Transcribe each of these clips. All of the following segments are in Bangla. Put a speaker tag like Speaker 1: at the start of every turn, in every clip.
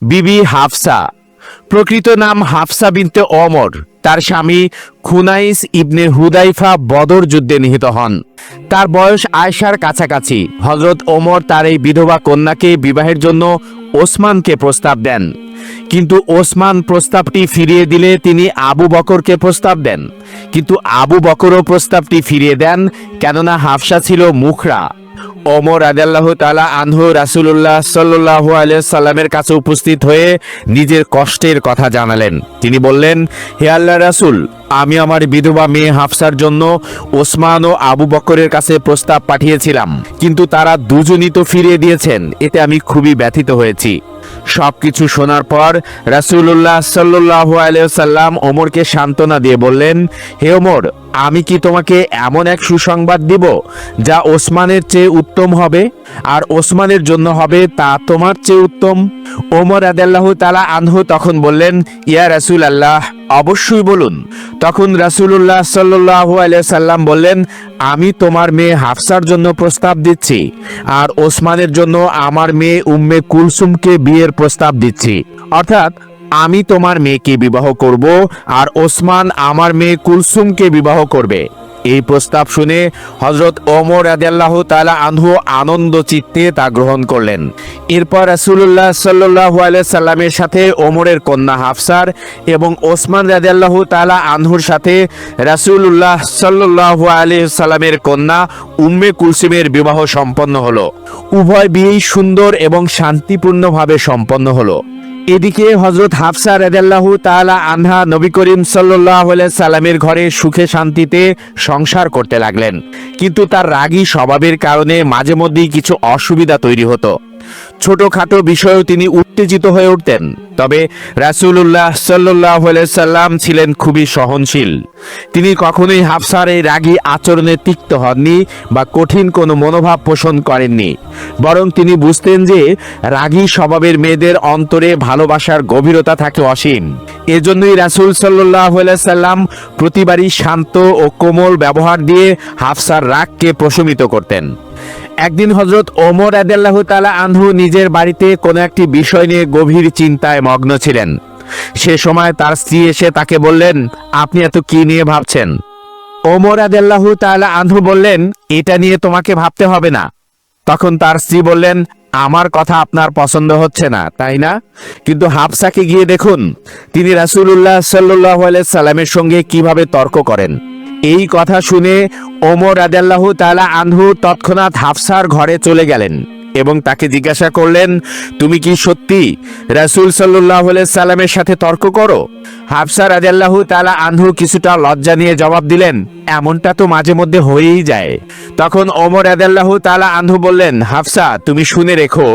Speaker 1: বিবি হাফসা। প্রকৃত নাম হাফসা বিনতে ওমর। তার স্বামী খুনাইস ইবনে হুদাইফা বদর যুদ্ধে নিহত হন। তার বয়স আয়েশার কাছাকাছি। হযরত ওমর তার এই বিধবা কন্যাকে বিবাহের জন্য ওসমানকে প্রস্তাব দেন, কিন্তু ওসমান প্রস্তাবটি ফিরিয়ে দিলে তিনি আবু বকরকে প্রস্তাব দেন, কিন্তু আবু বকরও প্রস্তাবটি ফিরিয়ে দেন, কেননা হাফসা ছিল মুখরা। ওমর রাদিয়াল্লাহু তাআলা আনহু রাসূলুল্লাহ সাল্লাল্লাহু আলাইহি সাল্লামের কাছে উপস্থিত হয়ে নিজের কষ্টের কথা জানালেন। তিনি বললেন, হে আল্লাহর রাসূল, আমি আমার বিধবা মেয়ে হাফসার জন্য ওসমান ও আবু বকরের কাছে প্রস্তাব পাঠিয়েছিলাম, কিন্তু তারা দুজনই তো ফিরিয়ে দিয়েছেন। এতে আমি খুবই ব্যথিত হয়েছি। সবকিছু শোনার পর রাসূলুল্লাহ সাল্লাল্লাহু আলাইহি সাল্লাম ওমরকে সান্ত্বনা দিয়ে বললেন, হে ওমর, আমি কি তোমাকে এমন এক সুসংবাদ দিব যা ওসমানের চেয়ে উত্তম হবে, আর ওসমানের জন্য হবে তা তোমার চেয়ে উত্তম? ওমর রাদিয়াল্লাহু তাআলা আনহু তখন বললেন, ইয়া রাসূলুল্লাহ, অবশ্যই বলুন। তখন রাসূলুল্লাহ সাল্লাল্লাহু আলাইহি সাল্লাম বললেন, আমি তোমার মেয়ে হাফসার জন্য প্রস্তাব দিচ্ছি, আর ওসমানের জন্য আমার মেয়ে উম্মে কুলসুমকে বিয়ের প্রস্তাব দিচ্ছি। অর্থাৎ আমি তোমার মেয়েকে বিবাহ করব, আর ওসমান আমার মেয়ে কুলসুমকে বিবাহ করবে। এই প্রস্তাব শুনে হযরত ওমর রাদিয়াল্লাহু তাআলা আনহু আনন্দ চিত্তে তা গ্রহণ করলেন। এরপর রাসূলুল্লাহ সাল্লাল্লাহু আলাইহি সাল্লামের সাথে ওমরের কন্যা হাফসার এবং ওসমান রাদিয়াল্লাহু তাআলা আনহুর সাথে রাসূলুল্লাহ সাল্লাল্লাহু আলাইহি সাল্লামের কন্যা উম্মে কুলসুমের বিবাহ সম্পন্ন হলো। উভয় বিয়েই সুন্দর এবং শান্তিপূর্ণভাবে সম্পন্ন হলো। এদিকে হযরত হাফসা রাদিয়াল্লাহু তাআলা আনহা নবী করিম সাল্লাল্লাহু আলাইহি সাল্লামের ঘরে সুখে শান্তিতে সংসার করতে লাগলেন, কিন্তু তার রাগী স্বভাবের কারণে মাঝে মধ্যেই কিছু অসুবিধা তৈরি হতো। ছোটখাটো বিষয়েও তিনি উত্তেজিত হয়ে উঠতেন। তবে রাসূলুল্লাহ সাল্লাল্লাহু আলাইহি সাল্লাম ছিলেন খুবই সহনশীল। তিনি কখনোই হাফসার এই রাগী আচরণে তিক্ত হননি বা কঠিন কোনো মনোভাব পোষণ করেননি, বরং তিনি বুঝতেন যে রাগী স্বভাবের মেয়েদের অন্তরে ভালোবাসার গভীরতা থাকে অসীম। এজন্যই রাসূল সাল্লাল্লাহু আলাইহি সাল্লাম প্রতিবারই শান্ত ও কোমল ব্যবহার দিয়ে হাফসার রাগকে প্রশমিত করতেন। একদিন হযরত ওমর রাদিয়াল্লাহু তাআলা আনহু নিজের বাড়িতে কোনো একটি বিষয় নিয়ে গভীর চিন্তায় মগ্ন ছিলেন। সে সময় তার স্ত্রী এসে তাকে বললেন, আপনি এত কি নিয়ে ভাবছেন? ওমর রাদিয়াল্লাহু তাআলা আনহু বললেন, এটা নিয়ে তোমাকে ভাবতে হবে না। তখন তার স্ত্রী বললেন, আমার কথা আপনার পছন্দ হচ্ছে না, তাই না? কিন্তু হাফসাকে গিয়ে দেখুন, তিনি রাসূলুল্লাহ সাল্লাল্লাহু আলাইহি সাল্লামের সঙ্গে কিভাবে তর্ক করেন। এই কথা শুনে ওমর রাদিয়াল্লাহু তাআলা আনহু তৎক্ষণাৎ হাফসার ঘরে চলে গেলেন এবং তাকে জিজ্ঞাসা করলেন, তুমি কি সত্যি রাসূল সাল্লাল্লাহু আলাইহি সাল্লামের সাথে তর্ক করো? হাফসা রাদিয়াল্লাহু তাআলা আনহু কিছুটা লজ্জা নিয়ে জবাব দিলেন, এমনটা তো মাঝে মধ্যে হয়েই যায়। তখন ওমর রাদিয়াল্লাহু তাআলা আনহু বললেন, হাফসা, তুমি শুনে রেখো,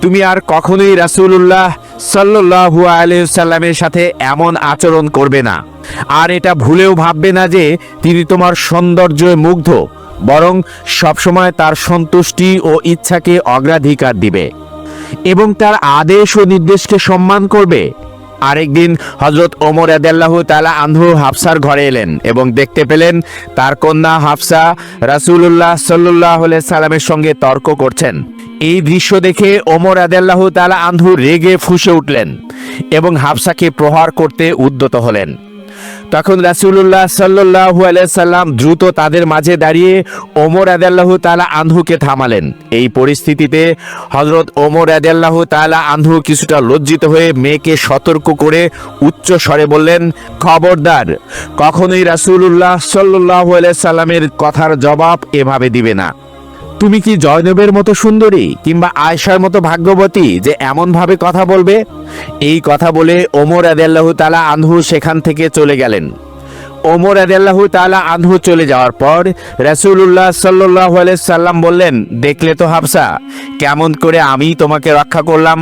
Speaker 1: তুমি আর কখনোই রাসূলুল্লাহ সাল্লাল্লাহু আলাইহি সাল্লামের সাথে এমন আচরণ করবে না। আর এটা ভুলেও ভাববে না যে তিনি তোমার সৌন্দর্যে মুগ্ধ, বরং সবসময় তার সন্তুষ্টি ও ইচ্ছাকে অগ্রাধিকার দিবে এবং তার আদেশ ও নির্দেশকে সম্মান করবে। আরেকদিন হযরত ওমর রাদিয়াল্লাহু তাআলা আনহু হাফসার ঘরে এলেন এবং দেখতে পেলেন তার কন্যা হাফসা রাসূলুল্লাহ সাল্লাল্লাহু আলাইহি সাল্লামের সঙ্গে তর্ক করছেন। এই দৃশ্য দেখে ওমর রাদিয়াল্লাহু তাআলা আনহু রেগে ফুঁসে উঠলেন এবং হাফসাকে প্রহার করতে উদ্যত হলেন। তখন রাসূলুল্লাহ সাল্লাল্লাহু আলাইহি সাল্লাম দ্রুত তাদের মাঝে দাঁড়িয়ে ওমর রাদিয়াল্লাহু তাআলা আনহুকে থামালেন। এই পরিস্থিতিতে হযরত ওমর রাদিয়াল্লাহু তাআলা আনহু কিছুটা লজ্জিত হয়ে মেয়েকে সতর্ক করে উচ্চ স্বরে বললেন, খবরদার, কখনোই রাসূলুল্লাহ সাল্লাল্লাহু আলাইহি সাল্লামের কথার জবাব এভাবে দিবে না। তুমি কি জয়নবের মতো সুন্দরী কিংবা আয়েশার মতো ভাগ্যবতী যে এমন ভাবে কথা বলবে? এই কথা বলে ওমর রাদিয়াল্লাহু তাআলা আনহু সেখান থেকে চলে গেলেন। ওমর রাদিয়াল্লাহু তাআলা আনহু চলে যাওয়ার পর রাসূলুল্লাহ সাল্লাল্লাহু আলাইহি সাল্লাম বললেন, দেখলে তো হাফসা, কেমন করে আমি তোমাকে রক্ষা করলাম।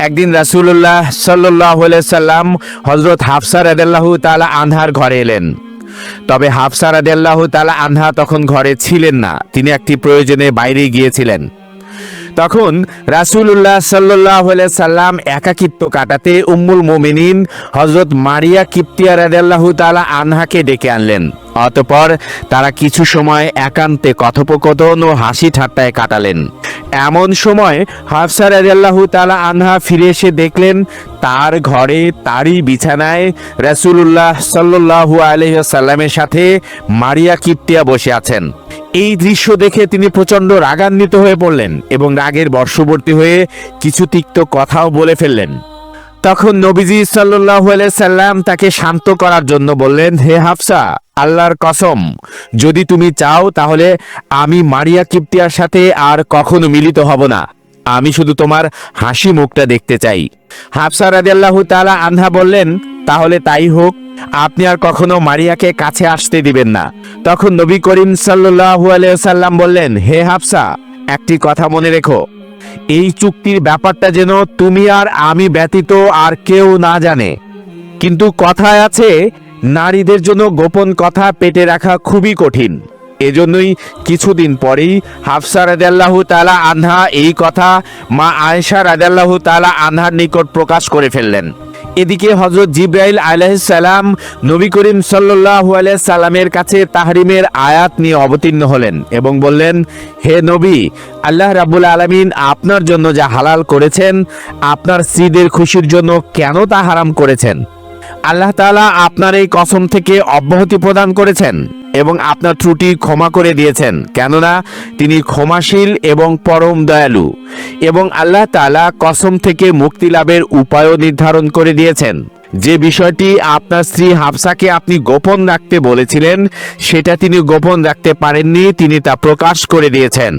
Speaker 1: একদিন রাসূলুল্লাহ সাল্লাল্লাহু আলাইহি সাল্লাম হযরত হাফসা রাদিয়াল্লাহু তাআলা আনহার ঘরে এলেন। তবে হাফসা রাদিয়াল্লাহু তাআলা আনহা তখন ঘরে ছিলেন না, তিনি একটি প্রয়োজনে বাইরে গিয়েছিলেন। তখন রাসূলুল্লাহ সাল্লাল্লাহু আলাইহি সাল্লাম একাকিত্ব কাটাতে উম্মুল মুমিনিন হযরত মারিয়া কিপ্তিয়া রাদিয়াল্লাহু তাআলা আনহাকে ডেকে আনলেন। অতঃপর তারা কিছু সময় একান্তে কথোপকথন ও হাসি ঠাট্টায় কাটালেন। এমন সময় হাফসা রাদিয়াল্লাহু তাআলা আনহা ফিরে এসে দেখলেন তার ঘরে তারই বিছানায় রাসূলুল্লাহ সাল্লাল্লাহু আলাইহি সাল্লামের সাথে মারিয়া কিপ্তিয়া বসে আছেন। এই দৃশ্য দেখে তিনি প্রচন্ড রাগান্বিত হয়ে পড়লেন এবং রাগের বশবর্তী হয়ে কিছু তিক্ত কথাও বলে ফেললেন। তখন নবীজি সাল্লাল্লাহু আলাইহি সাল্লাম তাকে শান্ত করার জন্য বললেন, হে হাফসা, আল্লাহর কসম, যদি তুমি চাও তাহলে আমি মারিয়া কিপ্তিয়ার সাথে আর কখনো মিলিত হব না। আমি শুধু তোমার হাসি মুখটা দেখতে চাই। হাফসা রাদিয়াল্লাহু তাআলা আনহা বললেন, তাহলে তাই হোক, আপনি আর কখনো মারিয়াকে কাছে আসতে দিবেন না। তখন নবী করিম সাল্লাল্লাহু আলাইহি সাল্লাম বললেন, হে হাফসা, একটি কথা মনে রেখো, এই চুক্তির ব্যাপারটা যেন তুমি আর আমি ব্যতীত আর কেউ না জানে। কিন্তু কথায় আছে, নারীদের জন্য গোপন কথা পেটে রাখা খুবই কঠিন। এজন্যই কিছুদিন পরেই হাফসা রাদিয়াল্লাহু তাআলা আনহা এই কথা মা আয়েশা রাদিয়াল্লাহু তাআলা আনহার নিকট প্রকাশ করে ফেললেন। এদিকে হযরত জিবরাইল আলাইহিস সালাম নবী করিম সাল্লাল্লাহু আলাইহি সাল্লামের কাছে তাহরিমের আয়াত নিয়ে অবতীর্ণ হলেন এবং বললেন, হে নবী, আল্লাহ রাব্বুল আলামিন আপনার জন্য যা হালাল করেছেন, আপনার স্ত্রীদের খুশির জন্য কেন তা হারাম করেছেন? আল্লাহ তাআলা আপনার এই কসম থেকে অব্যাহতি প্রদান করেছেন এবং আপনার ত্রুটি ক্ষমা করে দিয়েছেন, কেননা তিনি ক্ষমাশীল এবং পরম দয়ালু। এবং আল্লাহ তাআলা কসম থেকে মুক্তি লাভের উপায়ও নির্ধারণ করে দিয়েছেন। যে বিষয়টি আপনার স্ত্রী হাফসাকে আপনি গোপন রাখতে বলেছিলেন, সেটা তিনি গোপন রাখতে পারেননি, তিনি তা প্রকাশ করে দিয়েছেন।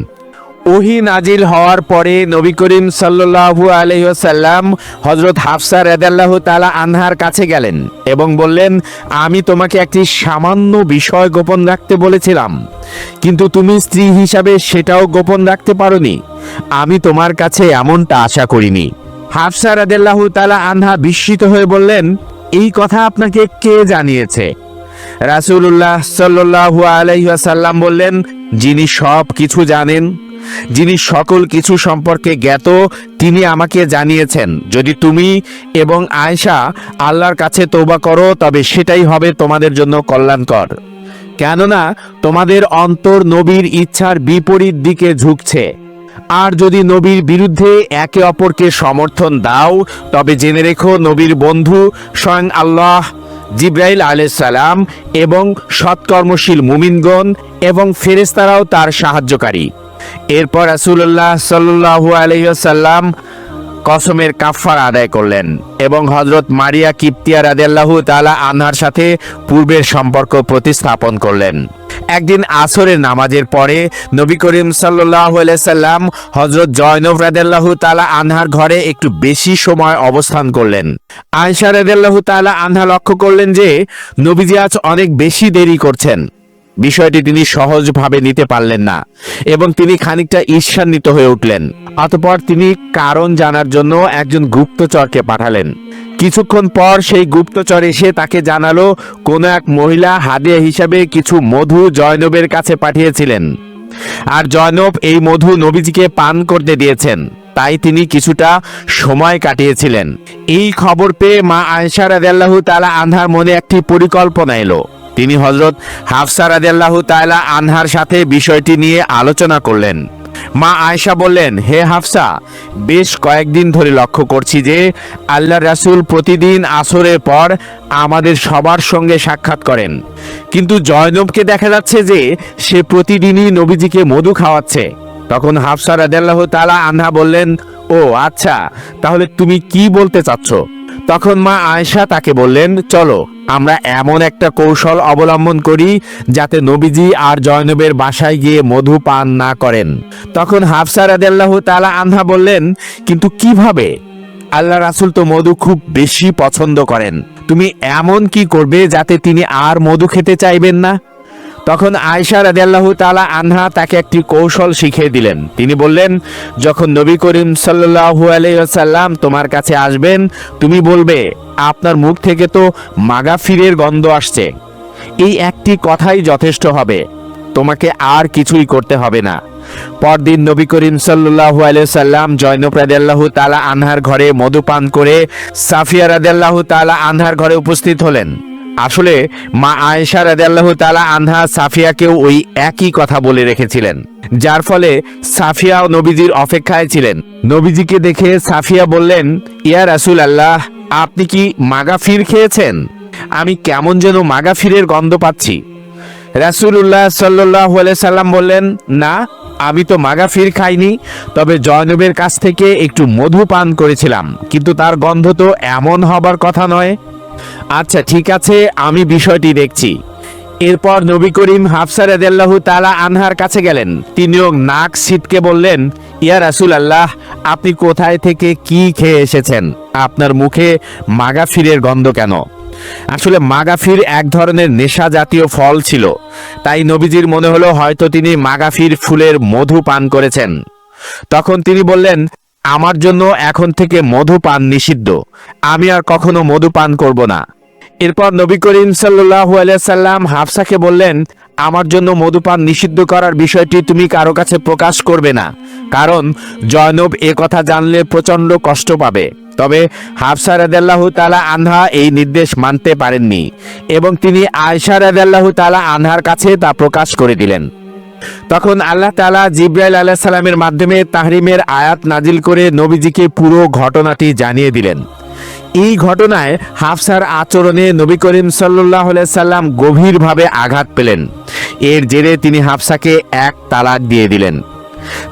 Speaker 1: ওহী নাজিল হওয়ার পরে নবী করিম সাল্লাল্লাহু আলাইহি ওয়াসাল্লাম হযরত হাফসা রাদিয়াল্লাহু তাআলা আনহার কাছে গেলেন এবং বললেন, আমি তোমাকে একটি সামান্য বিষয় গোপন রাখতে বলেছিলাম, কিন্তু তুমি স্ত্রী হিসাবে সেটাও গোপন রাখতে পারোনি। আমি তোমার কাছে এমনটা আশা করিনি। হাফসা রাদিয়াল্লাহু তাআলা আনহা বিস্মিত হয়ে বললেন, এই কথা আপনাকে কে জানিয়েছে? রাসূলুল্লাহ সাল্লাল্লাহু আলাইহি ওয়াসাল্লাম বললেন, যিনি সব কিছু জানেন, যিনি সকল কিছু সম্পর্কে জ্ঞাত, তিনি আমাকে জানিয়েছেন, যদি তুমি এবং আয়েশা আল্লাহর কাছে তওবা করো তবে সেটাই হবে তোমাদের জন্য কল্যাণকর। কেননা তোমাদের অন্তর নবীর ইচ্ছার বিপরীত দিকে ঝুঁকছে। আর যদি নবীর বিরুদ্ধে একে অপরকে সমর্থন দাও তবে জেনে রেখো নবীর বন্ধু স্বয়ং আল্লাহ, জিবরাইল আলাইহিস সালাম এবং সৎকর্মশীল মুমিনগণ এবং ফেরেশতারাও তার সাহায্যকারী। এরপর রাসূলুল্লাহ সাল্লাল্লাহু আলাইহি ওয়াসাল্লাম কসমের কাফারা আদায় করলেন এবং হযরত মারিয়া কিপ্তিয়া রাদিয়াল্লাহু তাআলা আনহার সাথে পূর্বের সম্পর্ক প্রতিস্থাপন করলেন। একদিন আসরের নামাজের পরে নবী করিম সাল্লাল্লাহু আলাইহি সাল্লাম হযরত জয়নব রাদিয়াল্লাহু তাআলা আনহার ঘরে একটু বেশি সময় অবস্থান করলেন। আয়েশা রাদিয়াল্লাহু তাআলা আনহা লক্ষ্য করলেন যে নবীজি আজ অনেক বেশি দেরি করছেন। বিষয়টি তিনি সহজভাবে নিতে পারলেন না এবং তিনি খানিকটা ঈর্ষান্বিত হয়ে উঠলেন। অতঃপর তিনি কারণ জানার জন্য একজন গুপ্তচরকে পাঠালেন। কিছুক্ষণ পর সেই গুপ্তচর এসে তাকে জানালো কোনো এক মহিলা হাদিয়া হিসাবে কিছু মধু জয়নবের কাছে পাঠিয়েছিলেন, আর জয়নব এই মধু নবীজিকে পান করতে দিয়েছেন, তাই তিনি কিছুটা সময় কাটিয়েছিলেন। এই খবর পেয়ে মা আয়েশা রাদিয়াল্লাহু তাআলা আনহার মনে একটি পরিকল্পনা এলো। তিনি হযরত হাফসা রাদিয়াল্লাহু তাআলা আনহার সাথে বিষয়টি নিয়ে আলোচনা করলেন। মা আয়েশা বললেন, হে হাফসা, বেশ কয়েকদিন ধরে লক্ষ্য করছি যে আল্লাহর রাসূল প্রতিদিন আসরের পর আমাদের সবার সঙ্গে সাক্ষাৎ করেন, কিন্তু জয়নবকে দেখা যাচ্ছে যে সে প্রতিদিনই নবীজিকে মধু খাওয়াচ্ছে। তখন হাফসা রাদিয়াল্লাহু তাআলা আনহা বললেন, ও আচ্ছা, তাহলে তুমি কি বলতে চাচ্ছ? তখন মা আয়েশা তাকে বললেন, চলো আমরা এমন একটা কৌশল অবলম্বন করি যাতে নবীজি আর জয়নবের বাসায় গিয়ে মধু পান না করেন। তখন হাফসা রাদিয়াল্লাহু তাআলা আনহা বললেন, কিন্তু কিভাবে? আল্লাহ রাসূল তো মধু খুব বেশি পছন্দ করেন, তুমি এমন কি করবে যাতে তিনি আর মধু খেতে চাইবেন না? তখন আয়েশা রাদিয়াল্লাহু তাআলা আনহা তাকে একটি কৌশল শিখিয়ে দিলেন। তিনি বললেন, যখন নবী করিম সাল্লাল্লাহু আলাইহি ওয়াসাল্লাম তোমার কাছে আসবেন, তুমি বলবে, আপনার মুখ থেকে তো মাগাফিরের গন্ধ আসছে। এই একটি কথাই যথেষ্ট হবে, তোমাকে আর কিছুই করতে হবে না। পরদিন নবী করিম সাল্লাল্লাহু আলাইহি সাল্লাম জয়নব রাদিয়াল্লাহু তাআলা আনহার ঘরে মধু পান করে সাফিয়া রাদিয়াল্লাহু তাআলা আনহার ঘরে উপস্থিত হলেন। আসলে মা আয়েশা রাদিয়াল্লাহু তাআলা আনহা সাফিয়াকেও ওই একই কথা বলে রেখেছিলেন, যার ফলে সাফিয়াও নবীজির অপেক্ষায় ছিলেন। নবীজিকে দেখে সাফিয়া বললেন, ইয়া রাসূলুল্লাহ, আপনি কি মাগাফির খেয়েছেন? আমি কেমন যেন মাগাফিরের গন্ধ পাচ্ছি। রাসূলুল্লাহ সাল্লাল্লাহু আলাইহি সাল্লাম বললেন, না, আমি তো মাগাফির খাইনি, তবে জয়নবের কাছ থেকে একটু মধু পান করেছিলাম, কিন্তু তার গন্ধ তো এমন হবার কথা নয়। আচ্ছা ঠিক আছে, আমি বিষয়টি দেখছি। এরপর নবী করিম হাফসা রাদিয়াল্লাহু তাআলা আনহার কাছে গেলেন। তিনিও নাক ছিটকে বললেন, ইয়া রাসূলুল্লাহ, আপনি কোথায় থেকে কি খেয়ে এসেছেন? আপনার মুখে মাগাফিরের গন্ধ কেন? আসলে মাগাফির এক ধরনের নেশা জাতীয় ফল ছিল, তাই নবীজির মনে হলো হয়তো তিনি মাগাফির ফুলের মধু পান করেছেন। তখন তিনি বললেন, আমার জন্য এখন থেকে মধু পান নিষিদ্ধ, আমি আর কখনো মধু পান করব না। এরপর নবী করিম সাল্লাল্লাহু আলাইহি সাল্লাম হাফসাকে বললেন, আমার জন্য মধুপান নিষিদ্ধ করার বিষয়টি তুমি কারো কাছে প্রকাশ করবে না, কারণ জয়নব এ কথা জানলে প্রচন্ড কষ্ট পাবে। তবে হাফসা রাদিয়াল্লাহু তাআলা আনহা এই নির্দেশ মানতে পারেননি এবং তিনি আয়েশা রাদিয়াল্লাহু তাআলা আনহার কাছে তা প্রকাশ করে দিলেন। তখন আল্লাহ তাআলা জিবরাইল আলাইহিস সালামের মাধ্যমে তাহরিমের আয়াত নাজিল করে নবীজিকে পুরো ঘটনাটি জানিয়ে দিলেন। এই ঘটনায় হাফসার আচরণে নবী করিম সাল্লাল্লাহু আলাইহি সাল্লাম গভীরভাবে আঘাত পেলেন। এর জেরে তিনি হাফসাকে এক তালাক দিয়ে দিলেন।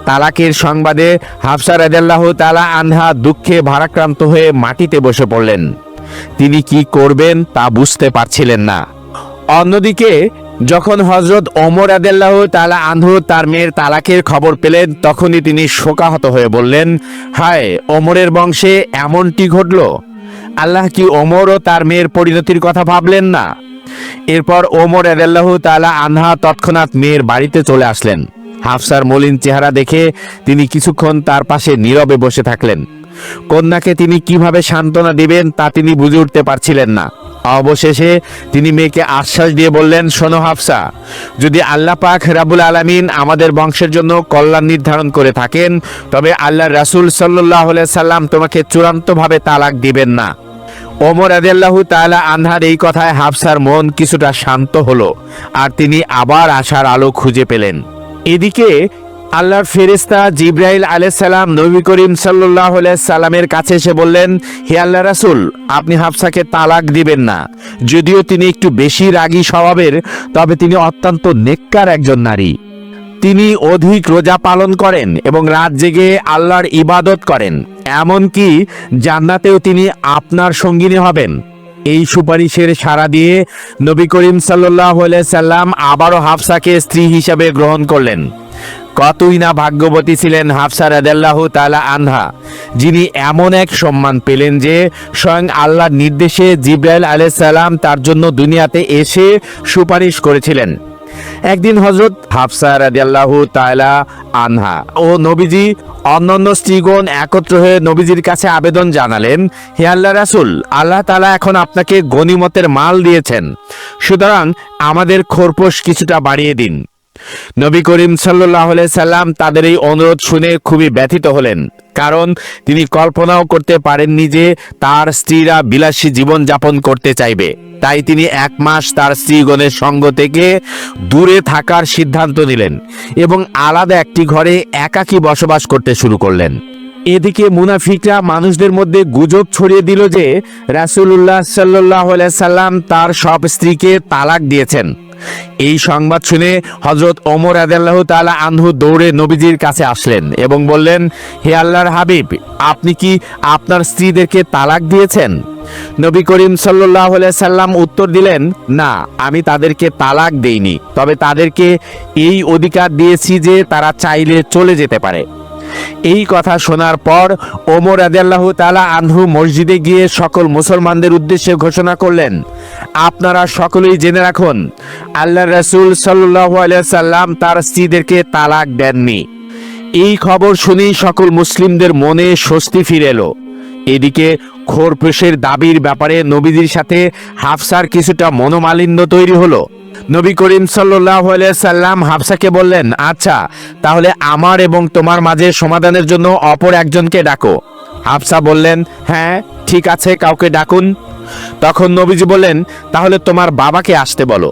Speaker 1: তালাকের সংবাদে হাফসা রাদিয়াল্লাহু তাআলা আনহা দুঃখে ভারাক্রান্ত হয়ে মাটিতে বসে পড়লেন। তিনি কি করবেন তা বুঝতে পারছিলেন না। অন্যদিকে যখন হযরত ওমর রাদিয়াল্লাহু তাআলা আনহু তার মেয়ের তালাকের খবর পেলেন, তখনই তিনি শোকাহত হয়ে বললেন, হায়, ওমরের বংশে এমনটি ঘটল। আল্লাহ কি ওমর ও তার মেয়ের পরিণতির কথা ভাবলেন না? এরপর ওমর রাদিয়াল্লাহু তাআলা আনহা তৎক্ষণাৎ মেয়ের বাড়িতে চলে আসলেন। হাফসার মলিন চেহারা দেখে তিনি কিছুক্ষণ তার পাশে নীরবে বসে থাকলেন। কন্যাকে তিনি কিভাবে সান্ত্বনা দিবেন তা তিনি বুঝে উঠতে পারছিলেন না। অবশেষে তিনি মেয়েকে আশ্বাস দিয়ে বললেন, শোনো হাফসা, যদি আল্লাহ পাক রাব্বুল আলামিন আমাদের বংশের জন্য কল্যাণ নির্ধারণ করে থাকেন, তবে আল্লাহর রাসূল সাল্লাল্লাহু আলাইহি সাল্লাম তোমাকে চূড়ান্তভাবে তালাক দিবেন না। ওমর রাদিয়াল্লাহু তাআলা আনহার এই কথায় হাফসার মন কিছুটা শান্ত হলো আর তিনি আবার আশার আলো খুঁজে পেলেন। এদিকে আল্লাহর ফেরেশতা জিবরাইল আলাইহিস সালাম নবী করিম সাল্লাল্লাহু আলাইহি সাল্লামের কাছে এসে বললেন, হে আল্লাহর রাসূল, আপনি হাফসাকে তালাক দিবেন না। যদিও তিনি একটু বেশি রাগী স্বভাবের, তবে তিনি অত্যন্ত নেককার একজন নারী। তিনি অধিক রোজা পালন করেন এবং রাত জেগে আল্লাহর ইবাদত করেন। এমনকি জান্নাতেও তিনি আপনার সঙ্গিনী হবেন। এই সুপারিশের সাড়া দিয়ে নবী করিম সাল্লাল্লাহু আলাইহি সাল্লাম আবারও হাফসাকে স্ত্রী হিসাবে গ্রহণ করলেন। কতই না ভাগ্যবতী ছিলেন হাফসা রাদিয়াল্লাহু তাআলা আনহা, যিনি এমন এক সম্মান পেলেন যে স্বয়ং আল্লাহর নির্দেশে জিবরাইল আলাইহিস সালাম তার জন্য দুনিয়াতে এসে সুপারিশ করেছিলেন। একদিন হযরত হাফসা রাদিয়াল্লাহু তাআলা আনহা ও নবীজি অন্যান্য স্ত্রীগণ একত্র হয়ে নবীজির কাছে আবেদন জানালেন, হে আল্লাহর রাসূল, আল্লাহ তাআলা এখন আপনাকে গনিমতের মাল দিয়েছেন, সুতরাং আমাদের খোরপোশ কিছুটা বাড়িয়ে দিন। নবী করিম সাল্লাল্লাহু আলাইহি সাল্লাম তাদের এই অনুরোধ শুনে খুবই ব্যথিত হলেন, কারণ তিনি কল্পনাও করতে পারেননি যে তার স্ত্রীরা বিলাসী জীবন যাপন করতে চাইবে। তাই তিনি এক মাস তার স্ত্রীগণের সঙ্গ থেকে দূরে থাকার সিদ্ধান্ত নিলেন এবং আলাদা একটি ঘরে একাকী বসবাস করতে শুরু করলেন। এদিকে মুনাফিকরা মানুষদের মধ্যে গুজব ছড়িয়ে দিল যে রাসূলুল্লাহ সাল্লাল্লাহু আলাইহি সাল্লাম তার সব স্ত্রীকে তালাক দিয়েছেন। এই সংবাদ শুনে হযরত ওমর রাদিয়াল্লাহু তাআলা আনহু দৌড়ে নবীজির কাছে আসলেন এবং বললেন, হে আল্লাহর হাবিব, আপনি কি আপনার স্ত্রীদেরকে তালাক দিয়েছেন? নবী করিম সাল্লাল্লাহু আলাইহি সাল্লাম উত্তর দিলেন, না, আমি তাদেরকে তালাক দেইনি, তবে তাদেরকে এই অধিকার দিয়েছি যে তারা চাইলে চলে যেতে পারে। এই কথা শোনার পর ওমর রাদিয়াল্লাহু তাআলা আনহু মসজিদে গিয়ে সকল মুসলমানদের উদ্দেশ্যে ঘোষণা করলেন, আপনারা সকলেই জেনে রাখুন, আল্লাহর রাসূল সাল্লাল্লাহু আলাইহি সাল্লাম তার স্ত্রীদেরকে তালাক দেননি। এই খবর শুনেই সকল মুসলিমদের মনে স্বস্তি ফিরে এলো। এদিকে খোরপোশের দাবির ব্যাপারে নবীজির সাথে হাফসার কিছুটা মনোমালিন্য তৈরি হলো। নবী করিম সাল্লাল্লাহু আলাইহি সাল্লাম হাফসাকে বললেন, আচ্ছা তাহলে আমার এবং তোমার মাঝে সমাধানের জন্য অপর একজনকে ডাকো। হাফসা বললেন, হ্যাঁ ঠিক আছে, কাউকে ডাকুন। তখন নবীজি বললেন, তাহলে তোমার বাবাকে আসতে বলো।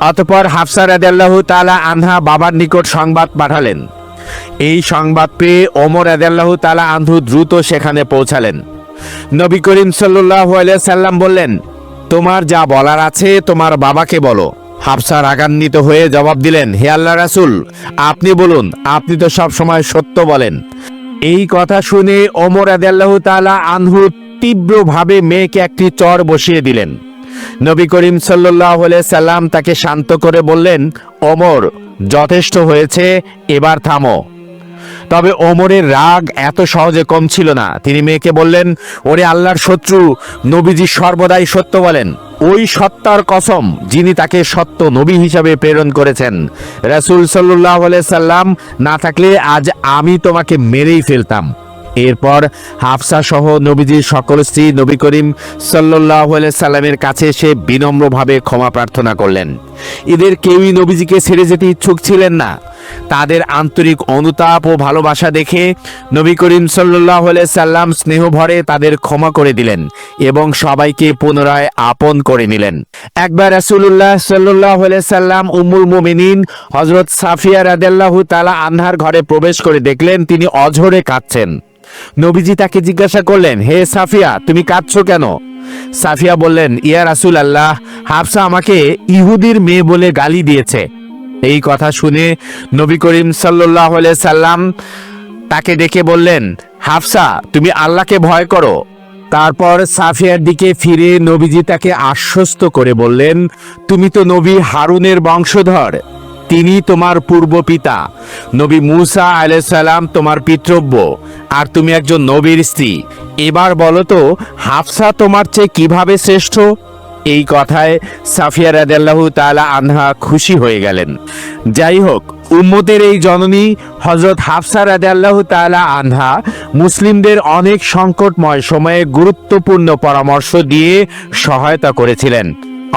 Speaker 1: অতঃপর হাফসা রাদিয়াল্লাহু তাআলা আনহা বাবার নিকট সংবাদ পাঠালেন। এই সংবাদ পেয়ে ওমর রাদিয়াল্লাহু তাআলা আনহু দ্রুত সেখানে পৌঁছালেন। নবী করিম সাল্লাল্লাহু আলাইহি সাল্লাম বললেন, তোমার যা বলার আছে তোমার বাবাকে বলো। হাফসা রাগান্বিত হয়ে জবাব দিলেন, হে আল্লাহর রাসূল, আপনি বলুন, আপনি তো সব সময় সত্য বলেন। এই কথা শুনে ওমর রাদিয়াল্লাহু তাআলা আনহু তীব্রভাবে মেয়েকে একটি চর বসিয়ে দিলেন। নবী করিম সাল্লাল্লাহু আলাইহি সাল্লাম তাকে শান্ত করে বললেন, ওমর যথেষ্ট হয়েছে, এবার থামো। তবে ওমরের রাগ এত সহজে কম ছিল না। তিনি মেয়েকে বললেন, ওরে আল্লাহর শত্রু, নবীজি সর্বদাই সত্য বলেন। ওই সত্তার কসম যিনি তাকে সত্য নবী হিসাবে প্রেরণ করেছেন। রাসূল সাল্লাল্লাহু আলাইহি সাল্লাম না থাকলে আজ আমি তোমাকে মেরেই ফেলতাম। এরপর হাফসা সহ নবীজির সকল স্ত্রী নবী করিম সাল্লাল্লাহু আলাইহি সাল্লামের কাছে এসে বিনম্রভাবে ক্ষমা প্রার্থনা করলেন। এদের কেউই নবীজিকে ছেড়ে যেতে ইচ্ছুক ছিলেন না। তাদের আন্তরিক অনুতাপ ও ভালোবাসা দেখে নবী করিম সাল্লাল্লাহু আলাইহি সাল্লাম স্নেহ ভরে তাদের ক্ষমা করে দিলেন এবং সবাইকে পুনরায় আপন করে নিলেন। একবার রাসূলুল্লাহ সাল্লাল্লাহু আলাইহি সাল্লাম উম্মুল মুমিনিন হযরত সাফিয়া রাদিয়াল্লাহু তাআলা আনহার ঘরে প্রবেশ করে দেখলেন তিনি অঝরে কাঁদছেন। নবীজি তাকে জিজ্ঞাসা করলেন, হে সাফিয়া, তুমি কাঁদছো কেন? সাফিয়া বললেন, ইয়া রাসূলুল্লাহ, হাফসা আমাকে ইহুদির মেয়ে বলে গালি দিয়েছে। এই কথা শুনে নবী করিম সাল্লাল্লাহু আলাইহি সাল্লাম তাকে ডেকে বললেন, হাফসা, তুমি আল্লাহকে ভয় করো। তারপর সাফিয়ার দিকে ফিরে নবীজি তাকে আশ্বস্ত করে বললেন, তুমি তো নবী হারুনের বংশধর, তিনি তোমার পূর্ব পিতা। নবী মূসা আলাইহিস সালাম তোমার পিতৃব্য, আর তুমি একজন নবীর স্ত্রী। এবার বলো তো, হাফসা তোমার চেয়ে কিভাবে শ্রেষ্ঠ? এই কথায় সাফিয়া রাদিয়াল্লাহু তাআলা আনহা খুশি হয়ে গেলেন। যাই হোক, উম্মতের এই জননী হযরত হাফসা রাদিয়াল্লাহু তাআলা আনহা মুসলিমদের অনেক সংকটময় সময়ে গুরুত্বপূর্ণ পরামর্শ দিয়ে সহায়তা করেছিলেন।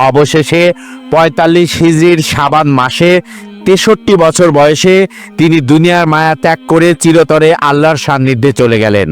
Speaker 1: অবশেষে ৪৫ হিজরির শাবান মাসে ৬৩ বছর বয়সে তিনি দুনিয়ার মায়া ত্যাগ করে চিরতরে আল্লাহর সান্নিধ্যে চলে গেলেন।